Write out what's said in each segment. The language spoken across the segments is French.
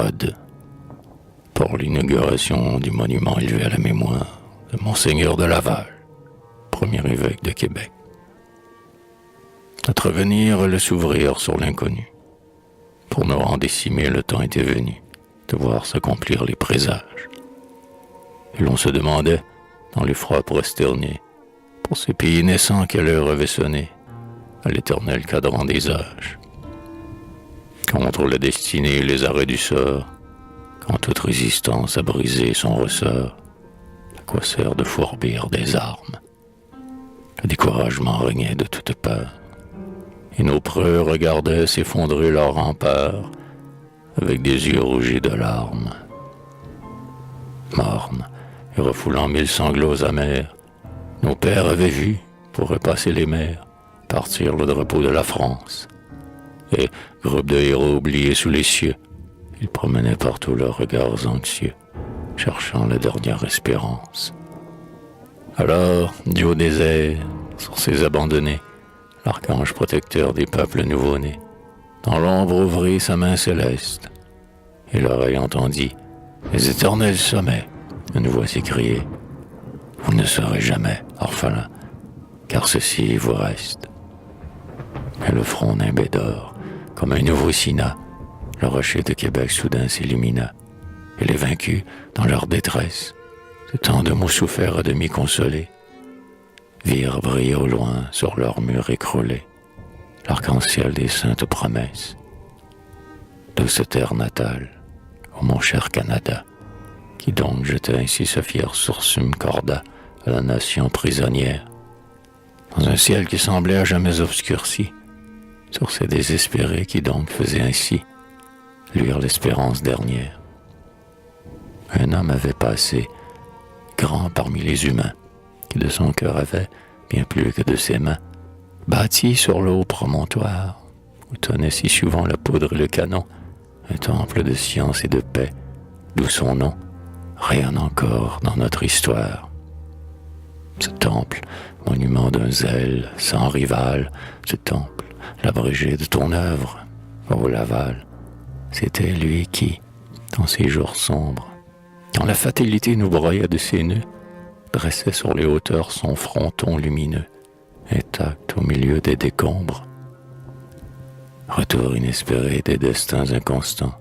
Rod pour l'inauguration du monument élevé à la mémoire de Monseigneur de Laval, premier évêque de Québec. Notre venir allait s'ouvrir sur l'inconnu. Pour nous en décimer, le temps était venu de voir s'accomplir les présages. Et l'on se demandait, dans l'effroi prosterné, pour ces pays naissants quelle heure avait sonné, à l'éternel cadran des âges. Contre la destinée et les arrêts du sort, quand toute résistance a brisé son ressort, à quoi sert de fourbir des armes? Le découragement régnait de toutes parts, et nos preux regardaient s'effondrer leurs remparts avec des yeux rougis de larmes. Mornes et refoulant mille sanglots amers, nos pères avaient vu, pour repasser les mers, partir le drapeau de la France. Et, groupe de héros oubliés sous les cieux, ils promenaient partout leurs regards anxieux, cherchant la dernière espérance. Alors, du haut des airs, sur ces abandonnés, l'archange protecteur des peuples nouveau-nés, dans l'ombre ouvrit sa main céleste, et l'oreille entendit les éternels sommets, une voix s'écriait: vous ne serez jamais orphelin, car ceci vous reste. Et le front nimbé d'or, comme un nouveau Sina, le rocher de Québec soudain s'illumina, et les vaincus, dans leur détresse, de tant de mots soufferts à demi consolés, virent briller au loin sur leurs murs écroulés l'arc-en-ciel des saintes promesses. Douce terre natale, ô mon cher Canada, qui donc jetait ainsi ce fier sursum corda à la nation prisonnière, dans un ciel qui semblait à jamais obscurci, sur ces désespérés qui donc faisaient ainsi luire l'espérance dernière. Un homme avait passé, grand parmi les humains, qui de son cœur avait, bien plus que de ses mains, bâti sur le haut promontoire, où tenait si souvent la poudre et le canon, un temple de science et de paix, d'où son nom rayonne encore dans notre histoire. Ce temple, monument d'un zèle sans rival, ce temple, l'abrégé de ton œuvre, ô Laval, c'était lui qui, dans ces jours sombres, quand la fatalité nous broyait de ses nœuds, dressait sur les hauteurs son fronton lumineux, intact au milieu des décombres. Retour inespéré des destins inconstants,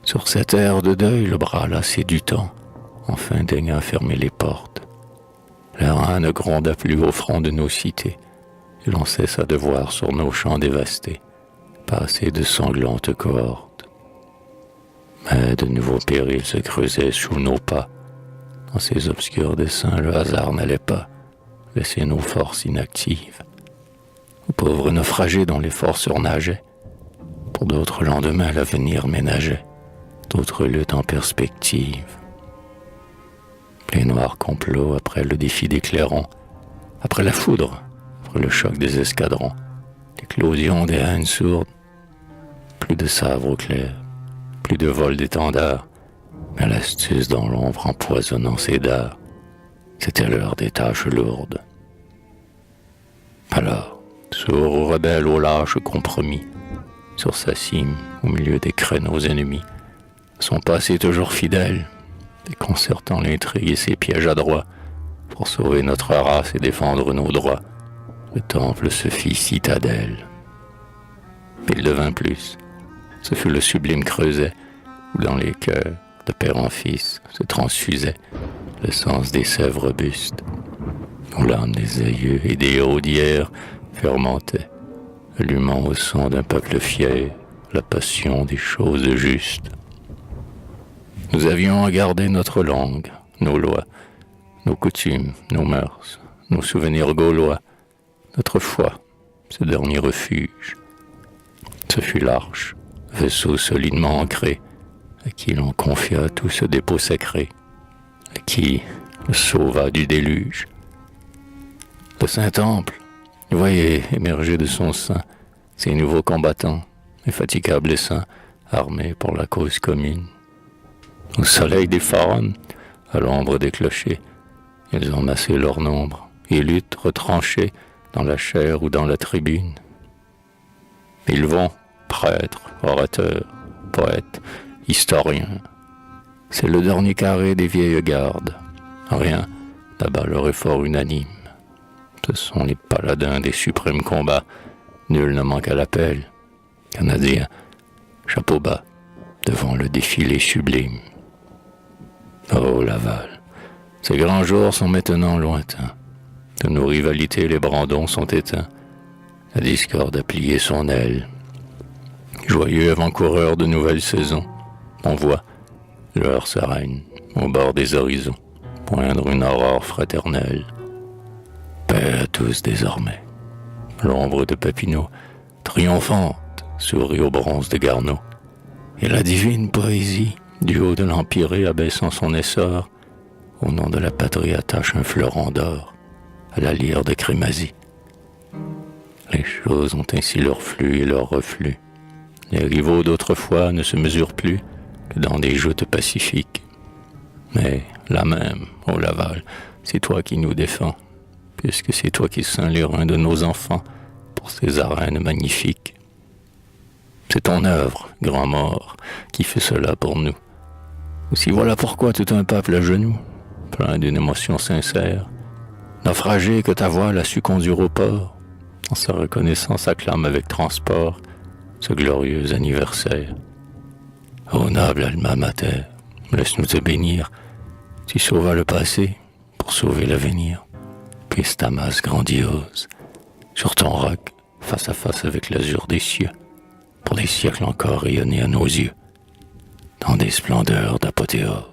sur cette ère de deuil le bras lassé du temps, enfin daigna fermer les portes. La reine ne gronda plus au front de nos cités, et l'on cessa de voir sur nos champs dévastés passer de sanglantes cohortes. Mais de nouveaux périls se creusaient sous nos pas. Dans ces obscurs dessins, le hasard n'allait pas laisser nos forces inactives. Aux pauvres naufragés dont les forces surnageaient, pour d'autres lendemains l'avenir ménageait, d'autres luttes en perspective. Les noirs complots après le défi des clairons, après la foudre, après le choc des escadrons, l'éclosion des haines sourdes, plus de sabre au clair, plus de vol d'étendards, mais l'astuce dans l'ombre empoisonnant ses dards, c'était l'heure des tâches lourdes. Alors, sourd ou rebelle au lâche compromis, sur sa cime, au milieu des créneaux ennemis, son passé toujours fidèle, déconcertant l'intrigue et ses pièges adroits, pour sauver notre race et défendre nos droits, le temple se fit citadelle. Il devint plus, ce fut le sublime creuset, où dans les cœurs, de père en fils, se transfusait le sens des sèves robustes, où l'âme des aïeux et des héros d'hier fermentait, allumant au son d'un peuple fier la passion des choses justes. Nous avions à garder notre langue, nos lois, nos coutumes, nos mœurs, nos souvenirs gaulois, notre foi, ce dernier refuge. Ce fut l'arche, vaisseau solidement ancré, à qui l'on confia tout ce dépôt sacré, à qui le sauva du déluge. Le Saint-Temple, voyez émerger de son sein ces nouveaux combattants, infatigables et saints, armés pour la cause commune. Au soleil des pharaons, à l'ombre des clochers, ils ont massé leur nombre et luttent retranchés dans la chair ou dans la tribune. Ils vont, prêtres, orateurs, poètes, historien. C'est le dernier carré des vieilles gardes. Rien, là-bas leur effort unanime. Ce sont les paladins des suprêmes combats. Nul ne manque à l'appel. Canadiens, chapeau bas, devant le défilé sublime. Oh Laval, ces grands jours sont maintenant lointains. De nos rivalités, les brandons sont éteints. La discorde a plié son aile. Joyeux avant-coureurs de nouvelles saisons, on voit l'heure sereine au bord des horizons poindre une aurore fraternelle. Paix à tous désormais. L'ombre de Papineau, triomphante, sourit au bronze de Garneau. Et la divine poésie, du haut de l'empyrée abaissant son essor, au nom de la patrie attache un fleuron d'or à la lyre de Crémazie. Les choses ont ainsi leur flux et leur reflux. Les rivaux d'autrefois ne se mesurent plus que dans des joutes pacifiques. Mais là même, au Laval, c'est toi qui nous défends, puisque c'est toi qui ceins les reins de nos enfants pour ces arènes magnifiques. C'est ton œuvre, grand mort, qui fait cela pour nous. Aussi voilà pourquoi tout un peuple à genoux, plein d'une émotion sincère, naufragé que ta voile a su conduire au port, en sa reconnaissance acclame avec transport ce glorieux anniversaire. Ô noble alma mater, laisse-nous te bénir, tu sauvas le passé pour sauver l'avenir. Puisse ta masse grandiose, sur ton roc, face à face avec l'azur des cieux, pour des siècles encore rayonner à nos yeux, dans des splendeurs d'apothéose.